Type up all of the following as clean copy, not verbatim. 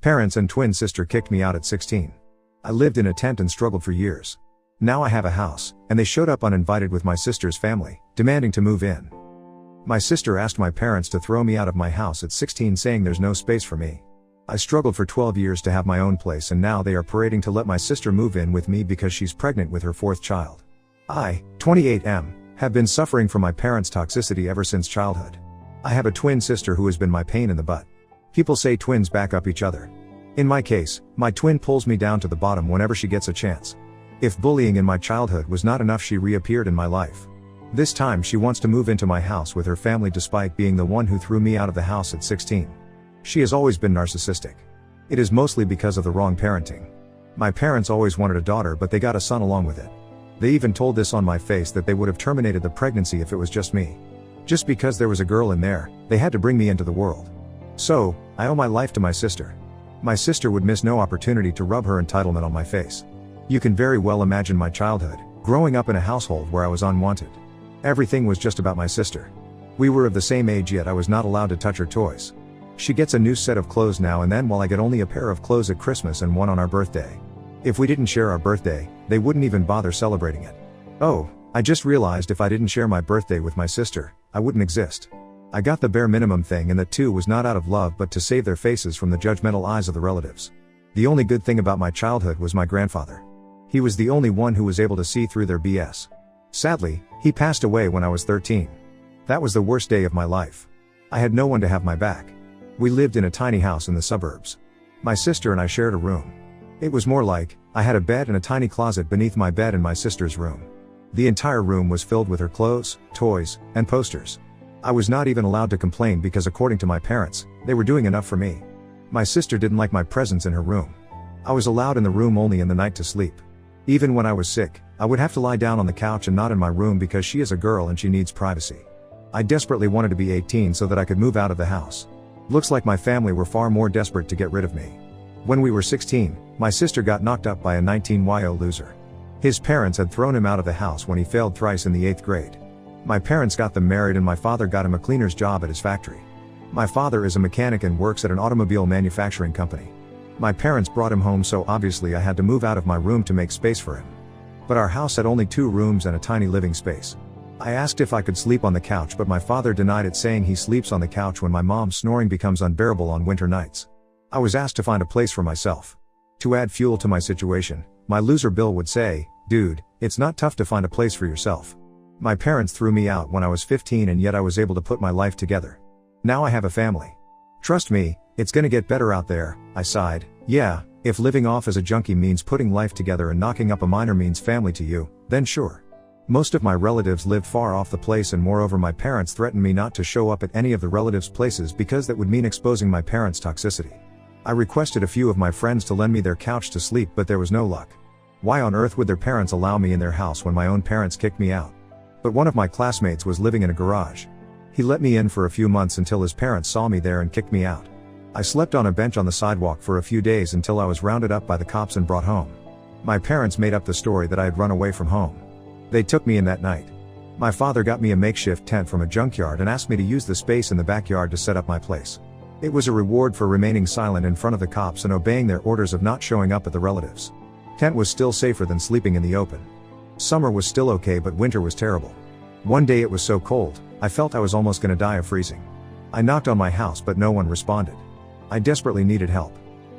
Parents and twin sister kicked me out at 16. I lived in a tent and struggled for years. Now I have a house, and they showed up uninvited with my sister's family, demanding to move in. My sister asked my parents to throw me out of my house at 16, saying there's no space for me. I struggled for 12 years to have my own place, and now they are parading to let my sister move in with me because she's pregnant with her fourth child. I, 28M, have been suffering from my parents' toxicity ever since childhood. I have a twin sister who has been my pain in the butt. People say twins back up each other. In my case, my twin pulls me down to the bottom whenever she gets a chance. If bullying in my childhood was not enough, she reappeared in my life. This time she wants to move into my house with her family despite being the one who threw me out of the house at 16. She has always been narcissistic. It is mostly because of the wrong parenting. My parents always wanted a daughter, but they got a son along with it. They even told this on my face that they would have terminated the pregnancy if it was just me. Just because there was a girl in there, they had to bring me into the world. So, I owe my life to my sister. My sister would miss no opportunity to rub her entitlement on my face. You can very well imagine my childhood, growing up in a household where I was unwanted. Everything was just about my sister. We were of the same age, yet I was not allowed to touch her toys. She gets a new set of clothes now and then, while I get only a pair of clothes at Christmas and one on our birthday. If we didn't share our birthday, they wouldn't even bother celebrating it. Oh, I just realized if I didn't share my birthday with my sister, I wouldn't exist. I got the bare minimum thing, and that too was not out of love but to save their faces from the judgmental eyes of the relatives. The only good thing about my childhood was my grandfather. He was the only one who was able to see through their BS. Sadly, he passed away when I was 13. That was the worst day of my life. I had no one to have my back. We lived in a tiny house in the suburbs. My sister and I shared a room. It was more like, I had a bed and a tiny closet beneath my bed in my sister's room. The entire room was filled with her clothes, toys, and posters. I was not even allowed to complain because, according to my parents, they were doing enough for me. My sister didn't like my presence in her room. I was allowed in the room only in the night to sleep. Even when I was sick, I would have to lie down on the couch and not in my room because she is a girl and she needs privacy. I desperately wanted to be 18 so that I could move out of the house. Looks like my family were far more desperate to get rid of me. When we were 16, my sister got knocked up by a 19-year loser. His parents had thrown him out of the house when he failed thrice in the 8th grade. My parents got them married and my father got him a cleaner's job at his factory. My father is a mechanic and works at an automobile manufacturing company. My parents brought him home, so obviously I had to move out of my room to make space for him. But our house had only 2 rooms and a tiny living space. I asked if I could sleep on the couch, but my father denied it, saying he sleeps on the couch when my mom's snoring becomes unbearable on winter nights. I was asked to find a place for myself. To add fuel to my situation, my loser Bill would say, "Dude, it's not tough to find a place for yourself." My parents threw me out when I was 15, and yet I was able to put my life together. Now I have a family. Trust me, it's gonna get better out there, I sighed. Yeah, if living off as a junkie means putting life together and knocking up a minor means family to you, then sure. Most of my relatives lived far off the place, and moreover my parents threatened me not to show up at any of the relatives' places because that would mean exposing my parents' toxicity. I requested a few of my friends to lend me their couch to sleep, but there was no luck. Why on earth would their parents allow me in their house when my own parents kicked me out? But one of my classmates was living in a garage. He let me in for a few months until his parents saw me there and kicked me out. I slept on a bench on the sidewalk for a few days until I was rounded up by the cops and brought home. My parents made up the story that I had run away from home. They took me in that night. My father got me a makeshift tent from a junkyard and asked me to use the space in the backyard to set up my place. It was a reward for remaining silent in front of the cops and obeying their orders of not showing up at the relatives. Tent was still safer than sleeping in the open. Summer was still okay, but winter was terrible. One day it was so cold, I felt I was almost gonna die of freezing. I knocked on my house but no one responded. I desperately needed help.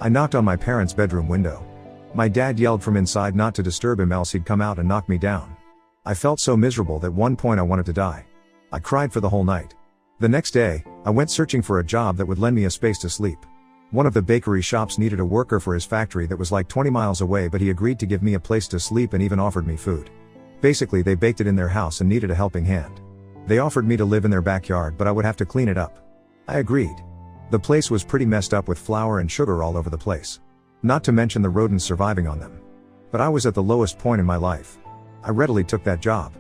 I knocked on my parents' bedroom window. My dad yelled from inside not to disturb him, else he'd come out and knock me down. I felt so miserable that one point I wanted to die. I cried for the whole night. The next day, I went searching for a job that would lend me a space to sleep. One of the bakery shops needed a worker for his factory that was like 20 miles away, but he agreed to give me a place to sleep and even offered me food. Basically, they baked it in their house and needed a helping hand. They offered me to live in their backyard, but I would have to clean it up. I agreed. The place was pretty messed up with flour and sugar all over the place. Not to mention the rodents surviving on them. But I was at the lowest point in my life. I readily took that job.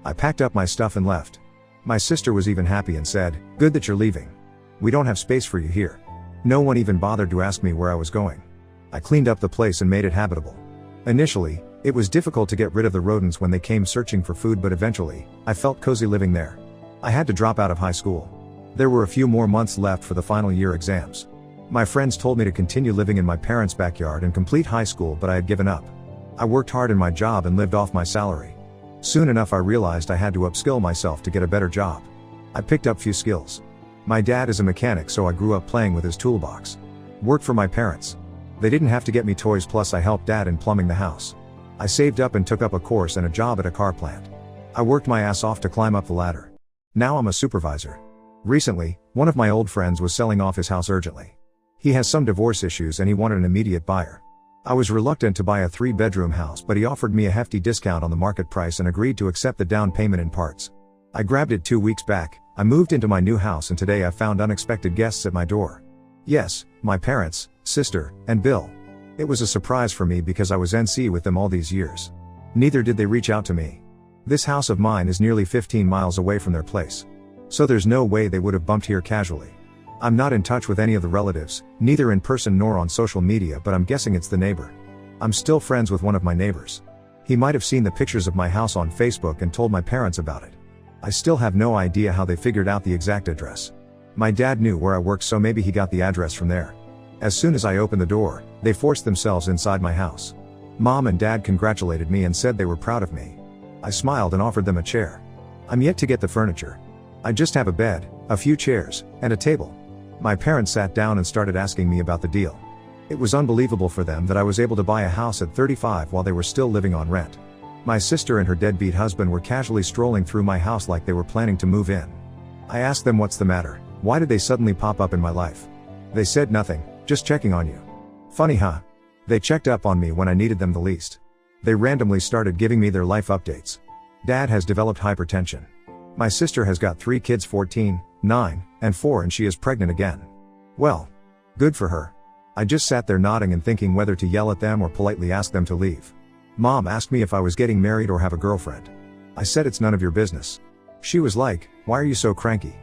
I packed up my stuff and left. My sister was even happy and said, "Good that you're leaving. We don't have space for you here." No one even bothered to ask me where I was going. I cleaned up the place and made it habitable. Initially, it was difficult to get rid of the rodents when they came searching for food, but eventually, I felt cozy living there. I had to drop out of high school. There were a few more months left for the final year exams. My friends told me to continue living in my parents' backyard and complete high school, but I had given up. I worked hard in my job and lived off my salary. Soon enough I realized I had to upskill myself to get a better job. I picked up few skills. My dad is a mechanic, so I grew up playing with his toolbox. Worked for my parents. They didn't have to get me toys, plus I helped dad in plumbing the house. I saved up and took up a course and a job at a car plant. I worked my ass off to climb up the ladder. Now I'm a supervisor. Recently, one of my old friends was selling off his house urgently. He has some divorce issues and he wanted an immediate buyer. I was reluctant to buy a 3-bedroom house, but he offered me a hefty discount on the market price and agreed to accept the down payment in parts. I grabbed it 2 weeks back. I moved into my new house and today I found unexpected guests at my door. Yes, my parents, sister, and Bill. It was a surprise for me because I was NC with them all these years. Neither did they reach out to me. This house of mine is nearly 15 miles away from their place. So there's no way they would have bumped here casually. I'm not in touch with any of the relatives, neither in person nor on social media, but I'm guessing it's the neighbor. I'm still friends with one of my neighbors. He might have seen the pictures of my house on Facebook and told my parents about it. I still have no idea how they figured out the exact address. My dad knew where I worked, so maybe he got the address from there. As soon as I opened the door, they forced themselves inside my house. Mom and dad congratulated me and said they were proud of me. I smiled and offered them a chair. I'm yet to get the furniture. I just have a bed, a few chairs, and a table. My parents sat down and started asking me about the deal. It was unbelievable for them that I was able to buy a house at 35 while they were still living on rent. My sister and her deadbeat husband were casually strolling through my house like they were planning to move in. I asked them what's the matter, why did they suddenly pop up in my life? They said nothing, just checking on you. Funny huh? They checked up on me when I needed them the least. They randomly started giving me their life updates. Dad has developed hypertension. My sister has got 3 kids, 14, 9, and 4, and she is pregnant again. Well, good for her. I just sat there nodding and thinking whether to yell at them or politely ask them to leave. Mom asked me if I was getting married or have a girlfriend. I said it's none of your business. She was like, why are you so cranky?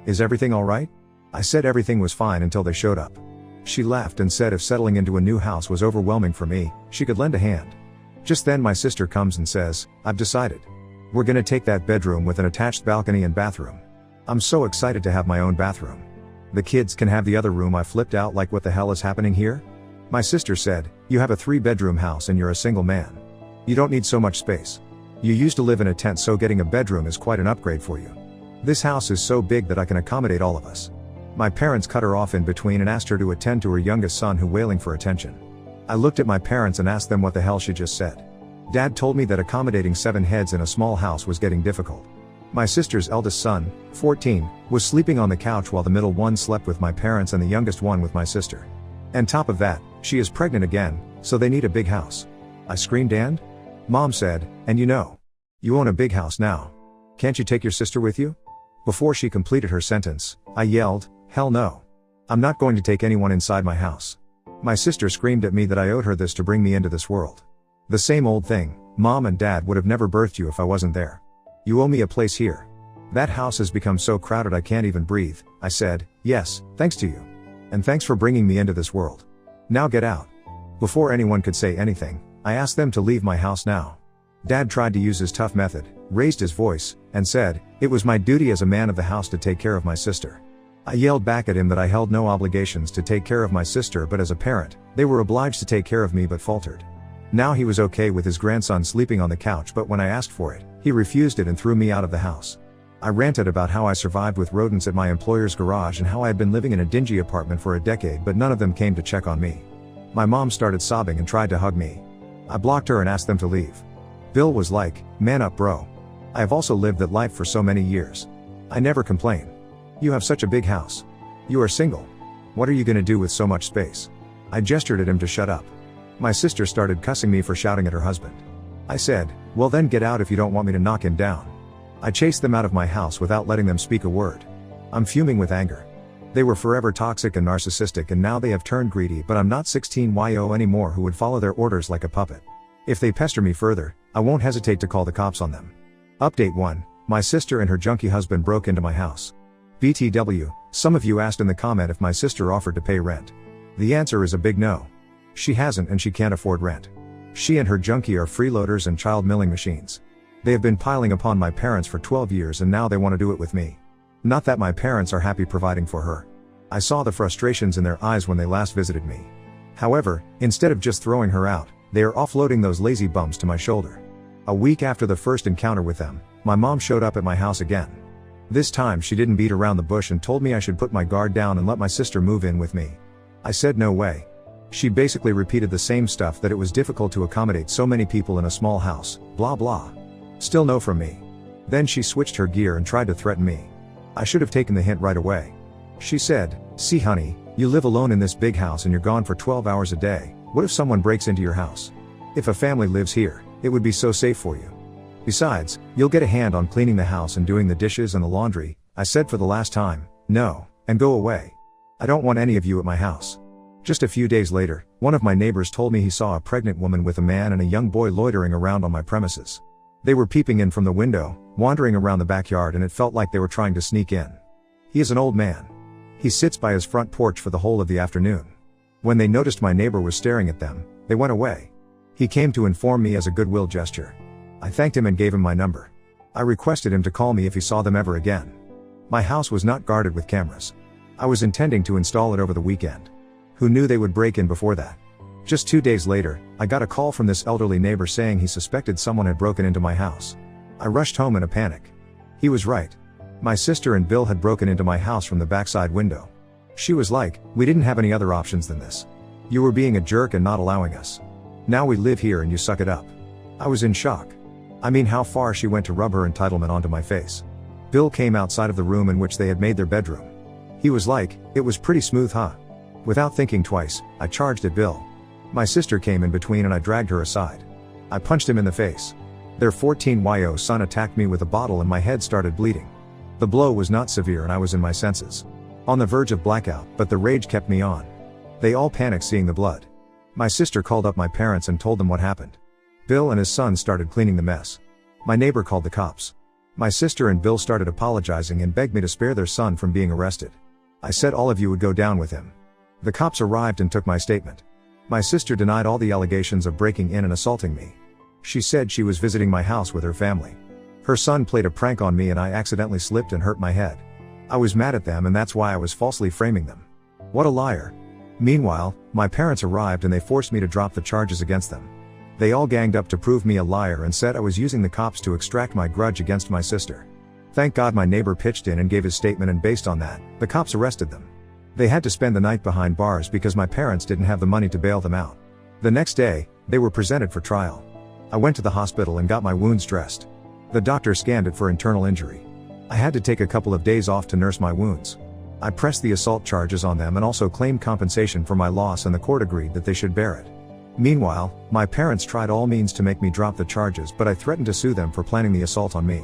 Is everything alright? I said everything was fine until they showed up. She laughed and said if settling into a new house was overwhelming for me, she could lend a hand. Just then my sister comes and says, I've decided. We're gonna take that bedroom with an attached balcony and bathroom. I'm so excited to have my own bathroom. The kids can have the other room. I flipped out like what the hell is happening here? My sister said, you have a 3-bedroom house and you're a single man. You don't need so much space. You used to live in a tent, so getting a bedroom is quite an upgrade for you. This house is so big that I can accommodate all of us. My parents cut her off in between and asked her to attend to her youngest son who wailing for attention. I looked at my parents and asked them what the hell she just said. Dad told me that accommodating 7 heads in a small house was getting difficult. My sister's eldest son, 14, was sleeping on the couch while the middle one slept with my parents and the youngest one with my sister. And top of that, she is pregnant again, so they need a big house. I screamed and? Mom said, and you own a big house now. Can't you take your sister with you? Before she completed her sentence, I yelled, hell no. I'm not going to take anyone inside my house. My sister screamed at me that I owed her this to bring me into this world. The same old thing, Mom and Dad would have never birthed you if I wasn't there. You owe me a place here. That house has become so crowded I can't even breathe. I said, yes, thanks to you. And thanks for bringing me into this world. Now get out. Before anyone could say anything, I asked them to leave my house now. Dad tried to use his tough method, raised his voice, and said, it was my duty as a man of the house to take care of my sister. I yelled back at him that I held no obligations to take care of my sister, but as a parent, they were obliged to take care of me, but faltered. Now he was okay with his grandson sleeping on the couch, but when I asked for it, he refused it and threw me out of the house. I ranted about how I survived with rodents at my employer's garage and how I had been living in a dingy apartment for a decade, but none of them came to check on me. My mom started sobbing and tried to hug me. I blocked her and asked them to leave. Bill was like, man up bro. I have also lived that life for so many years. I never complain. You have such a big house. You are single. What are you gonna do with so much space? I gestured at him to shut up. My sister started cussing me for shouting at her husband. I said, well then get out if you don't want me to knock him down. I chased them out of my house without letting them speak a word. I'm fuming with anger. They were forever toxic and narcissistic, and now they have turned greedy, but I'm not 16yo anymore who would follow their orders like a puppet. If they pester me further, I won't hesitate to call the cops on them. Update 1. My sister and her junkie husband broke into my house. BTW, some of you asked in the comment if my sister offered to pay rent. The answer is a big no. She hasn't, and she can't afford rent. She and her junkie are freeloaders and child milling machines. They have been piling upon my parents for 12 years and now they want to do it with me. Not that my parents are happy providing for her. I saw the frustrations in their eyes when they last visited me. However, instead of just throwing her out, they are offloading those lazy bums to my shoulder. A week after the first encounter with them, my mom showed up at my house again. This time she didn't beat around the bush and told me I should put my guard down and let my sister move in with me. I said no way. She basically repeated the same stuff, that it was difficult to accommodate so many people in a small house, blah blah. Still no from me. Then she switched her gear and tried to threaten me. I should have taken the hint right away. She said, "See honey, you live alone in this big house and you're gone for 12 hours a day. What if someone breaks into your house? If a family lives here, it would be so safe for you. Besides, you'll get a hand on cleaning the house and doing the dishes and the laundry." I said for the last time, "No, and go away. I don't want any of you at my house." Just a few days later, one of my neighbors told me he saw a pregnant woman with a man and a young boy loitering around on my premises. They were peeping in from the window, wandering around the backyard, and it felt like they were trying to sneak in. He is an old man. He sits by his front porch for the whole of the afternoon. When they noticed my neighbor was staring at them, they went away. He came to inform me as a goodwill gesture. I thanked him and gave him my number. I requested him to call me if he saw them ever again. My house was not guarded with cameras. I was intending to install it over the weekend. Who knew they would break in before that? Just 2 days later, I got a call from this elderly neighbor saying he suspected someone had broken into my house. I rushed home in a panic. He was right. My sister and Bill had broken into my house from the backside window. She was like, "We didn't have any other options than this. You were being a jerk and not allowing us. Now we live here and you suck it up." I was in shock. I mean, how far she went to rub her entitlement onto my face. Bill came outside of the room in which they had made their bedroom. He was like, "It was pretty smooth, huh?" Without thinking twice, I charged at Bill. My sister came in between and I dragged her aside. I punched him in the face. Their 14-year-old son attacked me with a bottle and my head started bleeding. The blow was not severe and I was in my senses. On the verge of blackout, but the rage kept me on. They all panicked seeing the blood. My sister called up my parents and told them what happened. Bill and his son started cleaning the mess. My neighbor called the cops. My sister and Bill started apologizing and begged me to spare their son from being arrested. I said all of you would go down with him. The cops arrived and took my statement. My sister denied all the allegations of breaking in and assaulting me. She said she was visiting my house with her family. Her son played a prank on me and I accidentally slipped and hurt my head. I was mad at them and that's why I was falsely framing them. What a liar. Meanwhile, my parents arrived and they forced me to drop the charges against them. They all ganged up to prove me a liar and said I was using the cops to extract my grudge against my sister. Thank God my neighbor pitched in and gave his statement, and based on that, the cops arrested them. They had to spend the night behind bars because my parents didn't have the money to bail them out. The next day, they were presented for trial. I went to the hospital and got my wounds dressed. The doctor scanned it for internal injury. I had to take a couple of days off to nurse my wounds. I pressed the assault charges on them and also claimed compensation for my loss, and the court agreed that they should bear it. Meanwhile, my parents tried all means to make me drop the charges, but I threatened to sue them for planning the assault on me.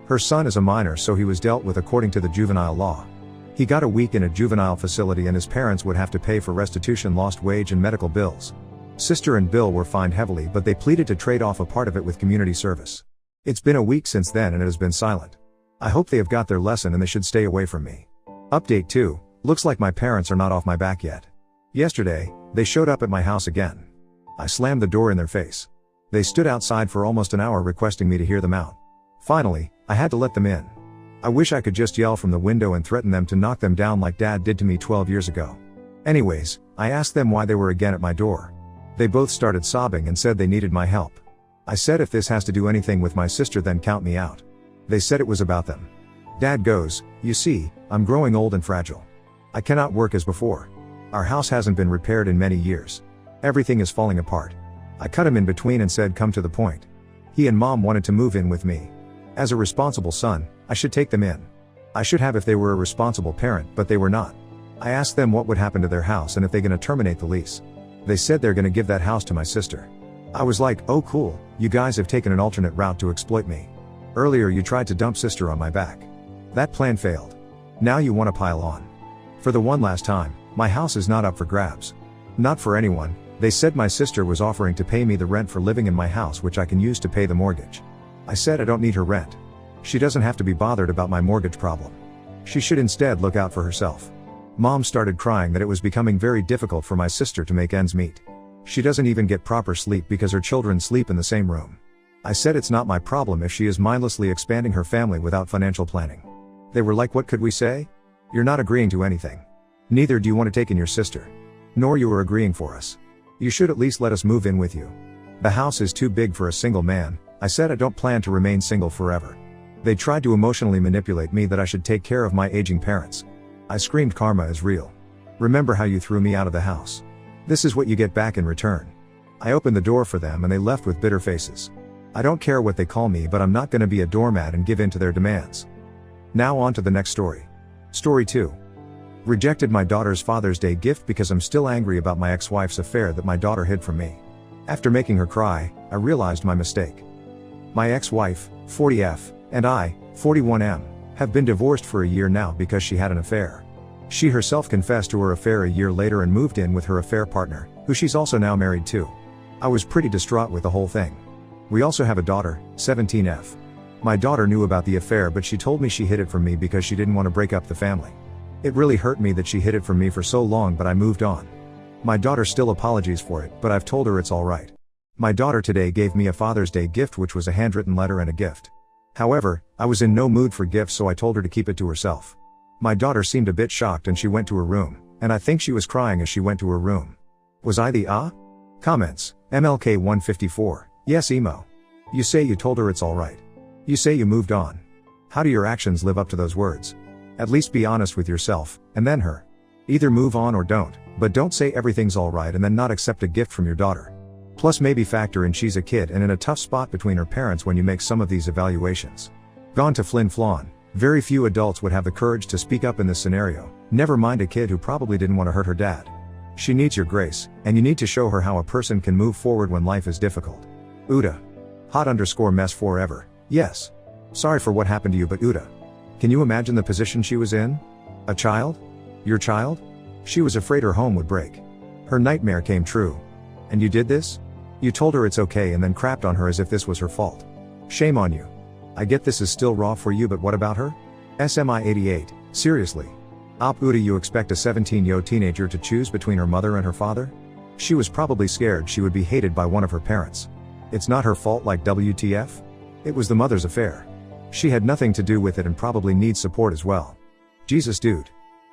Her son is a minor, so he was dealt with according to the juvenile law. He got a week in a juvenile facility and his parents would have to pay for restitution, lost wage and medical bills. Sister and Bill were fined heavily, but they pleaded to trade off a part of it with community service. It's been a week since then and it has been silent. I hope they have got their lesson and they should stay away from me. Update 2, looks like my parents are not off my back yet. Yesterday, they showed up at my house again. I slammed the door in their face. They stood outside for almost an hour requesting me to hear them out. Finally, I had to let them in. I wish I could just yell from the window and threaten them to knock them down like Dad did to me 12 years ago. Anyways, I asked them why they were again at my door. They both started sobbing and said they needed my help. I said if this has to do anything with my sister then count me out. They said it was about them. Dad goes, "You see, I'm growing old and fragile. I cannot work as before. Our house hasn't been repaired in many years. Everything is falling apart." I cut him in between and said come to the point. He and Mom wanted to move in with me. As a responsible son, I should take them in. I should have if they were a responsible parent, but they were not. I asked them what would happen to their house and if they're gonna terminate the lease. They said they're gonna give that house to my sister. I was like, oh cool, you guys have taken an alternate route to exploit me. Earlier you tried to dump sister on my back. That plan failed. Now you wanna pile on. For the one last time, my house is not up for grabs. Not for anyone. They said my sister was offering to pay me the rent for living in my house, which I can use to pay the mortgage. I said I don't need her rent. She doesn't have to be bothered about my mortgage problem. She should instead look out for herself. Mom started crying that it was becoming very difficult for my sister to make ends meet. She doesn't even get proper sleep because her children sleep in the same room. I said it's not my problem if she is mindlessly expanding her family without financial planning. They were like, what could we say? You're not agreeing to anything. Neither do you want to take in your sister. Nor you are agreeing for us. You should at least let us move in with you. The house is too big for a single man. I said I don't plan to remain single forever. They tried to emotionally manipulate me that I should take care of my aging parents. I screamed karma is real. Remember how you threw me out of the house? This is what you get back in return. I opened the door for them and they left with bitter faces. I don't care what they call me, but I'm not gonna be a doormat and give in to their demands. Now on to the next story. Story 2. Rejected my daughter's Father's Day gift because I'm still angry about my ex-wife's affair that my daughter hid from me. After making her cry, I realized my mistake. My ex-wife, 40F, and I, 41M, have been divorced for a year now because she had an affair. She herself confessed to her affair a year later and moved in with her affair partner, who she's also now married to. I was pretty distraught with the whole thing. We also have a daughter, 17F. My daughter knew about the affair, but she told me she hid it from me because she didn't want to break up the family. It really hurt me that she hid it from me for so long, but I moved on. My daughter still apologies for it, but I've told her it's alright. My daughter today gave me a Father's Day gift, which was a handwritten letter and a gift. However, I was in no mood for gifts, so I told her to keep it to herself. My daughter seemed a bit shocked and she went to her room, and I think she was crying as she went to her room. Was I the Comments. MLK 154. Yes, emo. You say you told her it's alright. You say you moved on. How do your actions live up to those words? At least be honest with yourself, and then her. Either move on or don't, but don't say everything's alright and then not accept a gift from your daughter. Plus maybe factor in she's a kid and in a tough spot between her parents when you make some of these evaluations. Gone to Flin Flon. Very few adults would have the courage to speak up in this scenario, never mind a kid who probably didn't want to hurt her dad. She needs your grace, and you need to show her how a person can move forward when life is difficult. Uda. Hot_mess forever. Yes. Sorry for what happened to you, but Uda. Can you imagine the position she was in? A child? Your child? She was afraid her home would break. Her nightmare came true. And you did this? You told her it's okay and then crapped on her as if this was her fault. Shame on you. I get this is still raw for you, but what about her? SMI 88, seriously. Uda, you expect a 17-year-old teenager to choose between her mother and her father? She was probably scared she would be hated by one of her parents. It's not her fault, like WTF? It was the mother's affair. She had nothing to do with it and probably needs support as well. Jesus dude.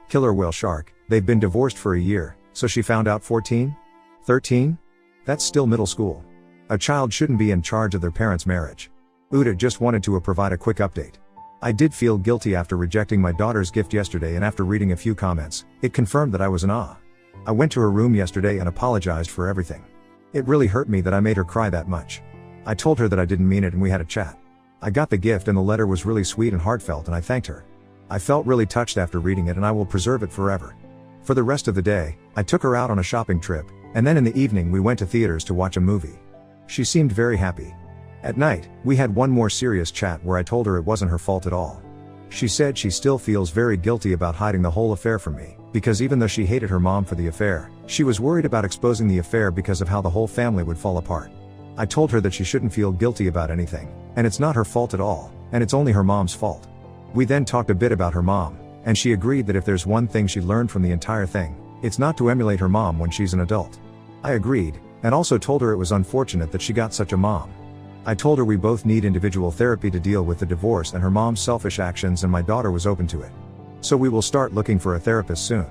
Killer whale shark, they've been divorced for a year, so she found out 14? 13? That's still middle school. A child shouldn't be in charge of their parents' marriage. Uda just wanted to provide a quick update. I did feel guilty after rejecting my daughter's gift yesterday, and after reading a few comments, it confirmed that I was an I went to her room yesterday and apologized for everything. It really hurt me that I made her cry that much. I told her that I didn't mean it and we had a chat. I got the gift and the letter was really sweet and heartfelt and I thanked her. I felt really touched after reading it and I will preserve it forever. For the rest of the day, I took her out on a shopping trip, and then in the evening we went to theaters to watch a movie. She seemed very happy. At night, we had one more serious chat where I told her it wasn't her fault at all. She said she still feels very guilty about hiding the whole affair from me, because even though she hated her mom for the affair, she was worried about exposing the affair because of how the whole family would fall apart. I told her that she shouldn't feel guilty about anything, and it's not her fault at all, and it's only her mom's fault. We then talked a bit about her mom, and she agreed that if there's one thing she learned from the entire thing, it's not to emulate her mom when she's an adult. I agreed, and also told her it was unfortunate that she got such a mom. I told her we both need individual therapy to deal with the divorce and her mom's selfish actions, and my daughter was open to it. So we will start looking for a therapist soon.